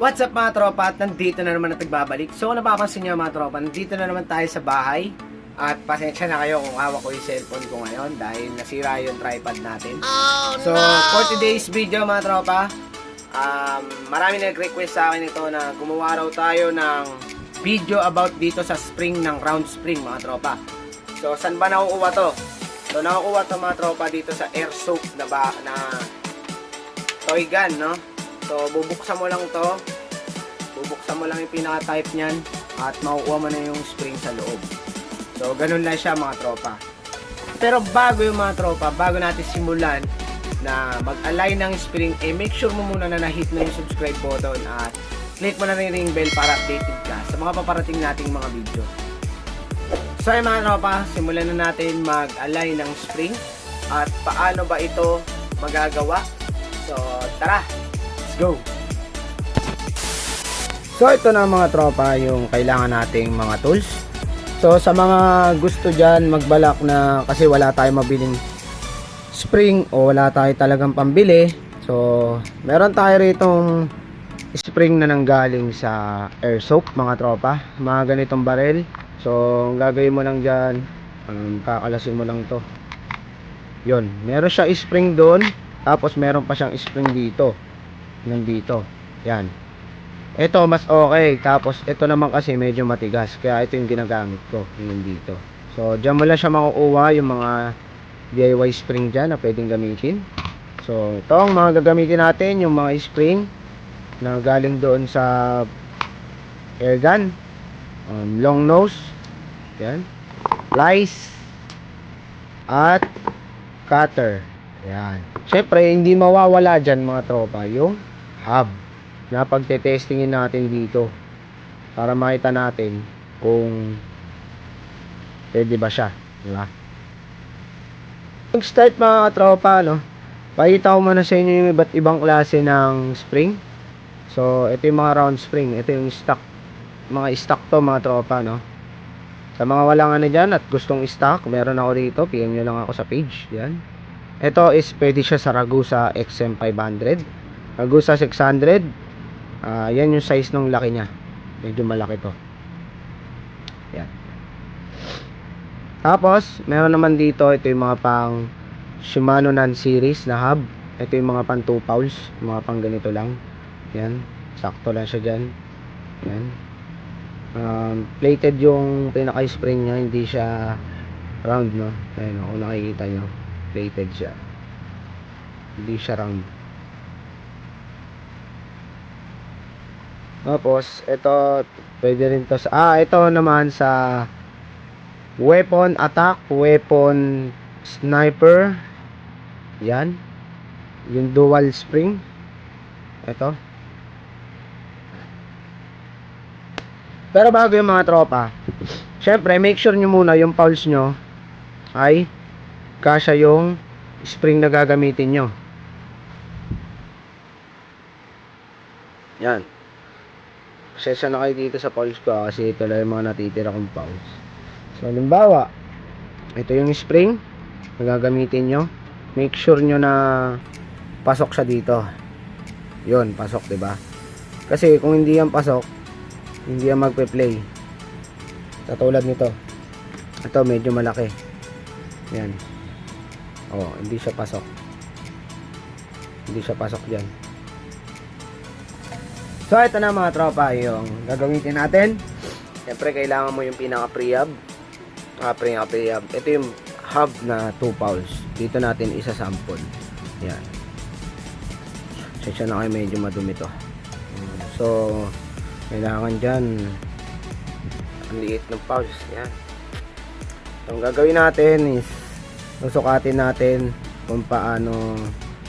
What's up mga tropa, at nandito na naman at nagbabalik. So kung napapansin nyo mga tropa, nandito na naman tayo sa bahay. At pasensya na kayo kung hawak ko yung cellphone ko ngayon dahil nasira yung tripod natin. So for today's video mga tropa, marami nag-request sa akin ito na gumawa raw tayo ng video about dito sa spring ng round spring mga tropa. So saan ba nakukuha to? So nakukuha to mga tropa dito sa air soap na toy gun, no? So, bubuksan mo lang to. Bubuksan mo lang yung pinaka-type niyan at makukuha mo na yung spring sa loob. So, ganun lang siya mga tropa. Pero bago yung mga tropa, bago natin simulan na mag-align ng spring, make sure mo muna na na-hit na yung subscribe button at click mo na rin yung bell para updated ka sa mga paparating nating mga video. So, mga tropa, simulan na natin mag-align ng spring at paano ba ito magagawa. So, tara! Let's go! So ito na mga tropa yung kailangan nating mga tools. So sa mga gusto dyan magbalak na kasi wala tayong mabiling spring o wala tayo talagang pambili. So meron tayo ritong spring na nanggaling sa air soap mga tropa. Mga ganitong barel. So ang gagawin mo lang dyan, kakalasin mo lang to. Yun, meron siya spring doon. Tapos meron pa siyang spring dito. Nandito, yan. Ito mas okay. Tapos ito naman kasi medyo matigas, kaya ito yung ginagamit ko, yung dito. So dyan mo lang siya makukuha yung mga DIY spring dyan na pwedeng gamitin. So ito ang mga gagamitin natin, yung mga spring na galing doon sa air gun, long nose, yan, lice, at cutter. Yan. Syempre hindi mawawala dyan mga tropa yung hub na pagte-testingin natin dito para makita natin kung pwede ba siya, di ba? Mag-start mga tropa, no? Pakita ko muna sa inyo yung iba't ibang klase ng spring. So ito yung mga round spring, ito yung stock, mga stock to mga tropa, no? Sa mga walang ano dyan at gustong stock, meron ako dito, PM nyo lang ako sa page. Yan. Ito is pwede siya sa Ragusa XM500, Ragusa 600. Yan yung size ng laki niya. Medyo malaki to. Yan. Tapos, meron naman dito, ito yung mga pang Shimano Nan series na hub. Ito yung mga pang 2 pouls, mga pang ganito lang. Yan. Sakto lang siya dyan. Yan. Plated yung pinaka-spring niya, hindi siya round, no? Ayun, kung nakikita nyo, plated siya. Hindi siya round. Tapos ito pwede rin to sa ito naman sa weapon attack, weapon sniper. Yan. Yung dual spring. Ito. Pero bago yung mga tropa, syempre make sure nyo muna yung pulse nyo ay kasya yung spring na gagamitin nyo. Yan. Sesa na kayo dito sa pulse ko kasi ito lang yung mga natitira kong pulse. So halimbawa, ito yung spring na gagamitin nyo. Make sure nyo na pasok siya dito. Yun, pasok, diba? Kasi kung hindi yan pasok, hindi yan magpe-play. Katulad nito. Ito medyo malaki. Yan. Oh, hindi siya pasok. Hindi siya pasok dyan. So ito na mga tropa yung gagamitin natin. Siyempre kailangan mo yung pinaka pre-hub. Pre-hub. Ito yung hub na 2 pouls. Dito natin isa-sample. Yan. Sensya na kayo, medyo madumi to. So kailangan dyan ang liit ng pouls. Yan. So ang gagawin natin is susukatin natin kung paano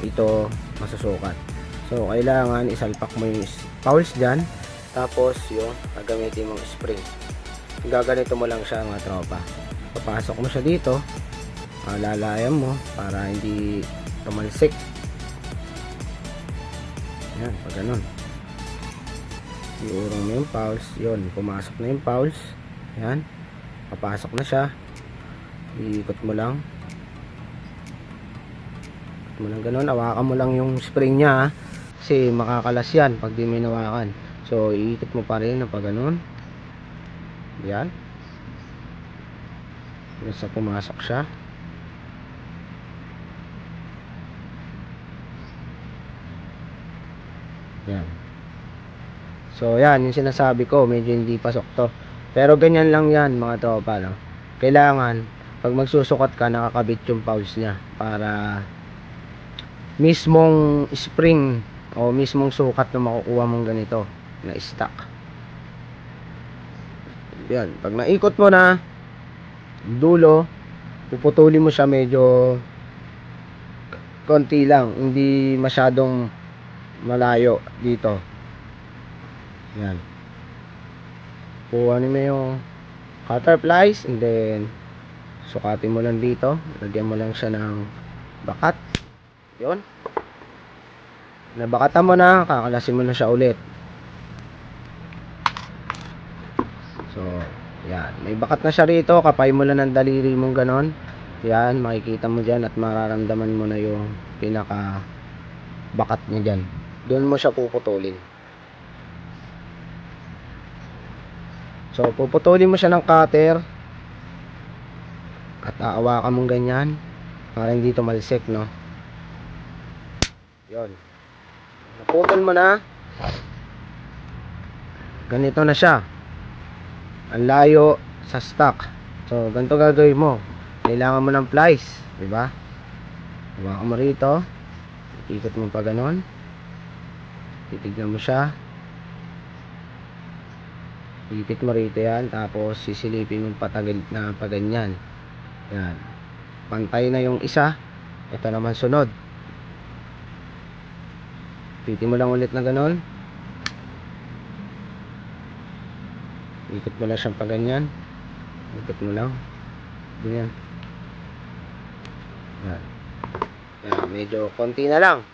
ito masusukat. So kailangan isalpak mo yung pouls dyan, tapos yung gagamitin mong spring. Gaganito mo lang siya mga tropa. Papasok mo siya dito, lalayan mo para hindi tumalsik. Yan, pag ganun. Iurong mo yung pouls. Yun, pumasok na yung pouls. Yan, papasok na siya. Iikot mo lang. Ikot mo lang ganun, hawakan mo lang yung spring nya. kasi makakalas yan pag di mo hinawakan. So iikot mo pa rin na pag ganun. Yan, basta pumasok siya. Yan. So yan yung sinasabi ko, medyo hindi pasok to, pero ganyan lang yan mga tropa, no? Kailangan pag magsusukat ka, nakakabit yung pulse nya para mismong spring o mismong sukat na makukuha mong ganito na stock. Yan, pag naikot mo na dulo, puputulin mo siya medyo konti lang, hindi masyadong malayo dito. Yan, kuhanin mo yung cutter plies and then sukatin mo lang dito, lagyan mo lang siya ng bakat. Yun, nabakatan mo na, kakalasin mo na siya ulit. So yan, may bakat na siya rito, kapay mo lang ng daliri mong ganon. Yan, makikita mo dyan at mararamdaman mo na yung pinaka bakat niya dyan. Doon mo siya puputulin. So puputulin mo siya ng cutter at aawakan mong ganyan para hindi tumalsik, no? Yun, naputol mo na, ganito na siya, ang layo sa stock. So ganito gagawin mo, kailangan mo ng plies, diba? Hawakan mo rito, ikot mo pa ganon, titignan mo siya, ipit mo rito yan, tapos sisilipin mo patagil na paganyan. Yan, pantay na yung isa, ito naman sunod, piti mo lang ulit na ganon, ikot mo lang siyang paganyan, ikot mo lang ganyan. Yan. Yan, medyo konti na lang.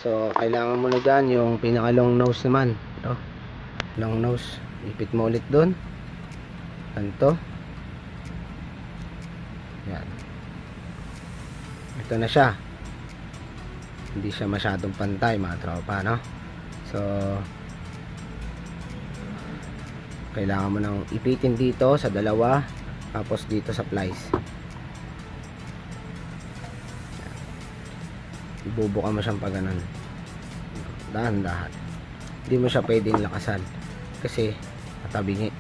So kailangan mo na dyan yung pinaka long nose naman. Ito, long nose, ipit mo ulit doon, ganito. Yan, ito na siya, hindi siya masyadong pantay mga tropa, no? So kailangan mo nang ipitin dito sa dalawa, tapos dito sa plies. Ibubuka mo siyang pag ganun, dahan-dahan, hindi mo siya pwedeng lakasan kasi matabingi.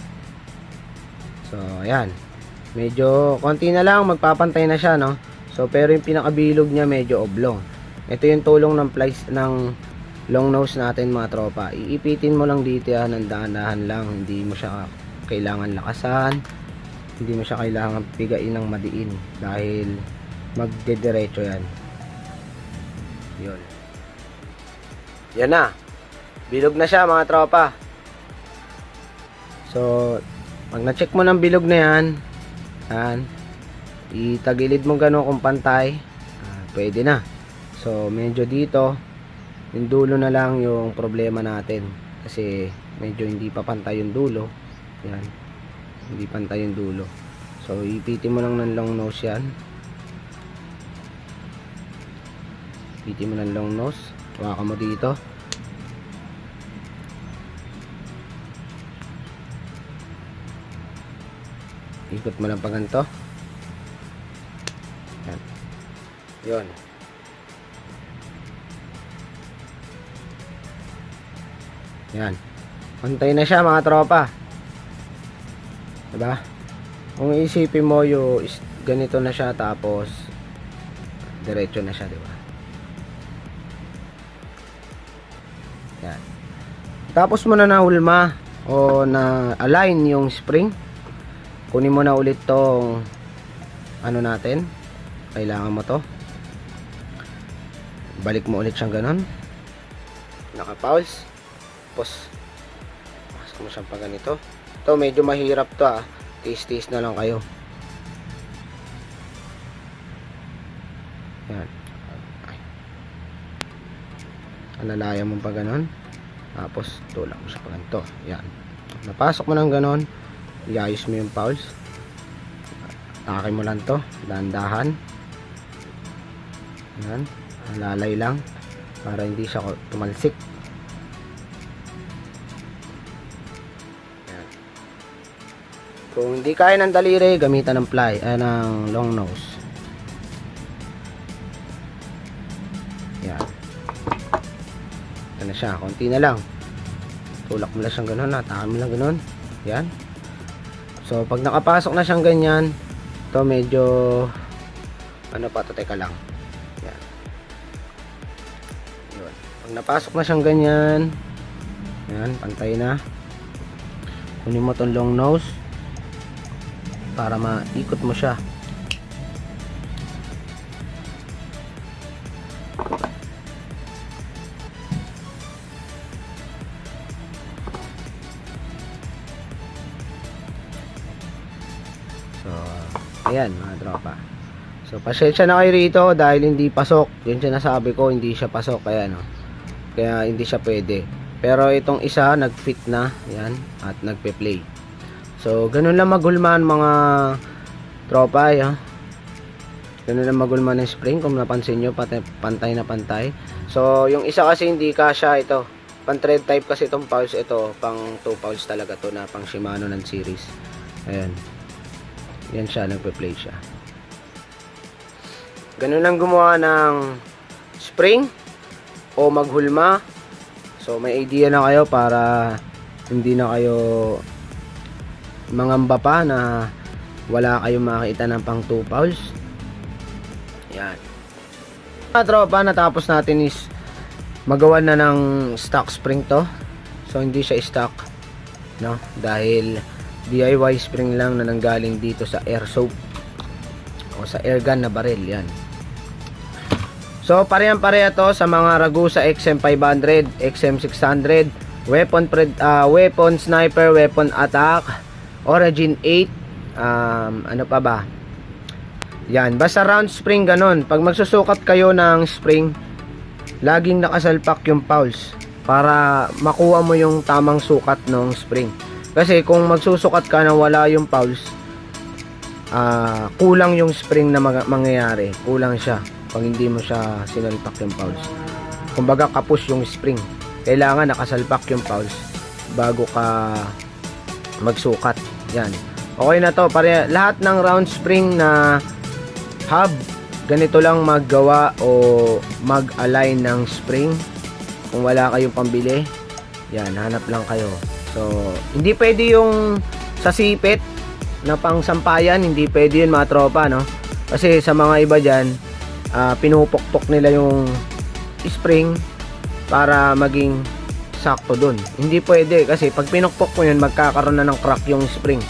So ayan, medyo konti na lang, magpapantay na siya, no? So pero yung pinakabilog niya medyo oblong. Ito yung tulong ng plies ng long nose natin mga tropa. Iipitin mo lang dito yan, ng dahan-dahan lang, hindi mo siya kailangan lakasan, hindi mo siya kailangan pigain ng madiin dahil magdediretso yan. Yun, yan na, bilog na siya mga tropa. So pag na-check mo ng bilog na yan, itagilid mo gano'n kung pantay, pwede na. So medyo dito yung dulo na lang yung problema natin, kasi medyo hindi pa pantay yung dulo. Yan, hindi pantay yung dulo. So ipitin mo lang ng long nose yan, ipitin mo ng long nose, hawakan mo dito, ikot mo lang pa ganito. Yan, yun. Yan, pantay na siya mga tropa, diba? Kung isipin mo yung ganito na siya, tapos diretso na siya, diba? Yan, tapos mo na nahulma o na align yung spring, kunin mo na ulit tong ano natin, kailangan mo to, balik mo ulit siyang ganon, naka pulse, tapos pasok mo siyang pa ganito. Ito medyo mahirap to, tiis-tiis na lang kayo. Yan, alalayan mo pa ganon, tapos tulak mo siya pa ganito. Yan, napasok mo ng ganon, iayos mo yung pulse, takin mo lang to, dahan-dahan. Yan, alalay lang, para hindi siya tumalsik. Yan. Kung hindi kaya ng daliri, gamitan ng ng long nose. Yan. Ito na siya, konti na lang. Tulak mo lang siyang ganun, takan mo lang ganun. Yan. So pag nakapasok na siyang ganyan, to medyo ano pa to, teka lang. Yan. Yun. Pag napasok na siyang ganyan, yan, pantay na. Kunin mo tong long nose para maikot mo siya. So, ayan mga tropa. So, pasensya na kayo rito dahil hindi pasok. Yung sinasabi ko, hindi siya pasok. Kaya, no? Kaya hindi siya pwede. Pero itong isa, nag-fit na. Yan. At nagpe-play. So, ganun lang magulman mga tropa. Yan. Ganun lang magulman ng spring. Kung napansin nyo, pantay na pantay. So, yung isa kasi hindi kasya ito. Pang thread type kasi itong pulse. Ito, pang 2 pulse talaga to na pang Shimano ng series. Ayan. Yan siya, nagpe-play siya. Ganun lang gumawa ng spring o maghulma. So may idea na kayo para hindi na kayo mangamba pa na wala kayong makita ng pang 2 pulse. Yan. Mga tropa, natapos natin is magawa na ng stock spring to. So hindi siya stock, no? Dahil DIY spring lang na nanggaling dito sa air soap o sa air gun na baril. Yan. So parehan-pareha to sa mga Ragusa XM500, XM600, weapon sniper, weapon attack, Origin 8, ano pa ba? Yan, basta round spring ganun. Pag magsusukat kayo ng spring, laging nakasalpak yung pulse para makuha mo yung tamang sukat ng spring. Kasi kung magsusukat ka na wala yung pulse, kulang yung spring na mangyayari. Kulang siya pag hindi mo siya sinalpak yung pulse. Kumbaga kapos yung spring. Kailangan nakasalpak yung pulse bago ka magsukat. Yan. Okay na to. Lahat ng round spring na hub, ganito lang maggawa o mag-align ng spring. Kung wala kayong pambili, yan, hanap lang kayo. So, hindi pwede yung sa sipit na pang sampayan, hindi pwede yun mga tropa, no? Kasi sa mga iba dyan, pinupukpok nila yung spring para maging sakto dun. Hindi pwede kasi pag pinukpok mo yun, magkakaroon na ng crack yung spring.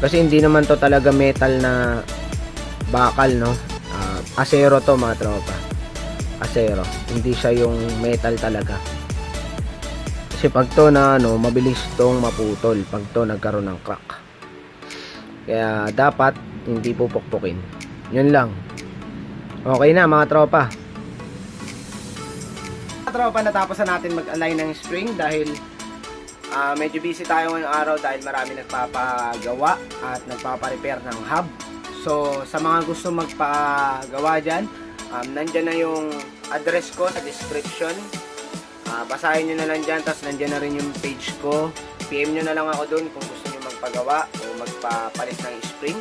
Kasi hindi naman to talaga metal na bakal, no? Asero to mga tropa. Asero. Hindi siya yung metal talaga. Kasi pag to na mabilis tong maputol pag to nagkaroon ng crack. Kaya dapat hindi pupukpukin. Yun lang. Okay na mga tropa. Mga tropa, natapos na natin mag-align ng spring dahil medyo busy tayo ngayong araw dahil marami nagpapagawa at nagpapa-repair ng hub. So sa mga gusto magpagawa dyan, nandyan na yung address ko sa description. Basahin nyo na lang dyan, tapos nandyan na rin yung page ko. PM nyo na lang ako dun kung gusto nyo magpagawa o magpapalit ng spring.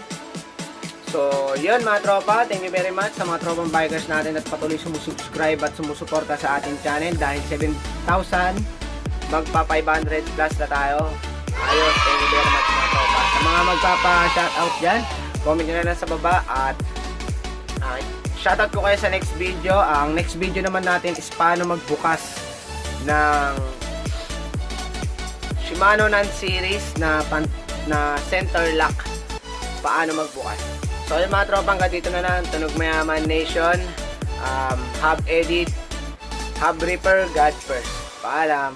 So yun mga tropa, thank you very much sa mga tropang bikers natin at patuloy sumusubscribe at sumusuporta sa ating channel. Dahil 7,000 magpa 500 plus na tayo. Ayos, thank you very much mga tropa. Sa mga magpapa-shoutout dyan, comment nyo na lang sa baba at shoutout ko kayo sa next video. Ang next video naman natin is paano magbukas ng Shimano Nan series na center lock. Paano magbukas. So yung mga tropang ka dito na lang. Tunog Mayaman Nation, Hub Edit, Hub Reaper, God First. Paalam.